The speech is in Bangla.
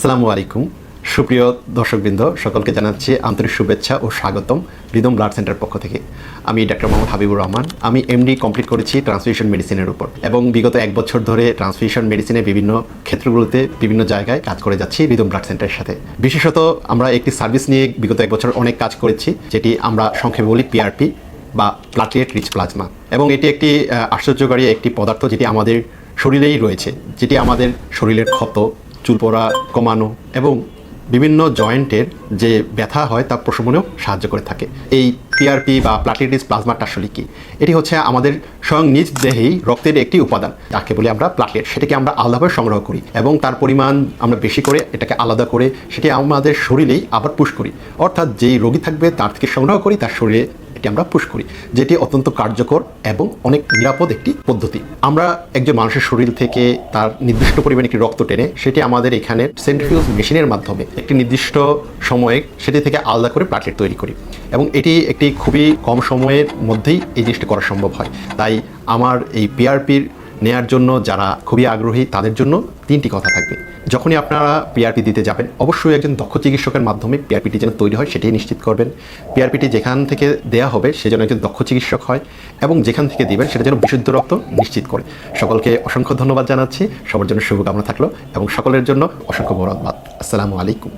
আসসালামু আলাইকুম সুপ্রিয় দর্শকবৃন্দ সকলকে জানাচ্ছি আন্তরিক শুভেচ্ছা ও স্বাগতম রিদম ব্লাড সেন্টার পক্ষ থেকে। আমি ডাক্তার মোহাম্মদ হাবিবুর রহমান। আমি এমডি কমপ্লিট করেছি ট্রান্সফিউশন মেডিসিনের উপর এবং বিগত 1 বছর ধরে ট্রান্সফিউশন মেডিসিনের বিভিন্ন ক্ষেত্রগুলোতে বিভিন্ন জায়গায় কাজ করে যাচ্ছি রিদম ব্লাড সেন্টারের সাথে। বিশেষত আমরা একটি সার্ভিস নিয়ে বিগত 1 বছর অনেক কাজ করেছি, যেটি আমরা সংক্ষেপে বলি পিআরপি বা প্লাটেলেট রিচ প্লাজমা। এবং এটি একটি আশ্চর্যকারী একটি পদার্থ যেটি আমাদের শরীরেই রয়েছে, যেটি আমাদের শরীরের ক্ষত, চুল পড়া কমানো এবং বিভিন্ন জয়েন্টের যে ব্যথা হয় তা প্রশমনেও সাহায্য করে থাকে। এই পিআরপি বা প্লাটেলেট রিচ প্লাজমাটা আসলে কি? এটি হচ্ছে আমাদের স্বয়ং নিজ দেহেই রক্তের একটি উপাদান, যাকে বলি আমরা প্লাটেলেট। সেটাকে আমরা আলাদাভাবে সংগ্রহ করি এবং তার পরিমাণ আমরা বেশি করে এটাকে আলাদা করে সেটি আমাদের শরীরেই আবার পুশ করি। অর্থাৎ যেই রোগী থাকবে তার থেকে সংগ্রহ করি, তার শরীরে এটি আমরা পুশ করি, যেটি অত্যন্ত কার্যকর এবং অনেক নিরাপদ একটি পদ্ধতি। আমরা একজন মানুষের শরীর থেকে তার নির্দিষ্ট পরিমাণে একটি রক্ত টেনে সেটি আমাদের এখানে সেন্ট্রিফিউজ মেশিনের মাধ্যমে একটি নির্দিষ্ট সময়ে সেটি থেকে আলাদা করে প্লাটেলেট তৈরি করি এবং এটি একটি খুবই কম সময়ের মধ্যেই এই জিনিসটি করা সম্ভব হয়। তাই আমার এই পিআরপির নেয়ার জন্য যারা খুবই আগ্রহী তাদের জন্য 3টি কথা থাকবে। যখনই আপনারা পিআরপি দিতে যাবেন অবশ্যই একজন দক্ষ চিকিৎসকের মাধ্যমে পিআরপিটি যেন তৈরি হয় সেটাই নিশ্চিত করবেন। পিআরপিটি যেখান থেকে দেয়া হবে সে যেন একজন দক্ষ চিকিৎসক হয় এবং যেখান থেকে দিবেন সেটা যেন বিশুদ্ধ রক্ত নিশ্চিত করে। সকলকে অসংখ্য ধন্যবাদ জানাচ্ছি, সবার জন্য শুভকামনা থাকলো এবং সকলের জন্য অসংখ্য মোবারকবাদ। আসসালামু আলাইকুম।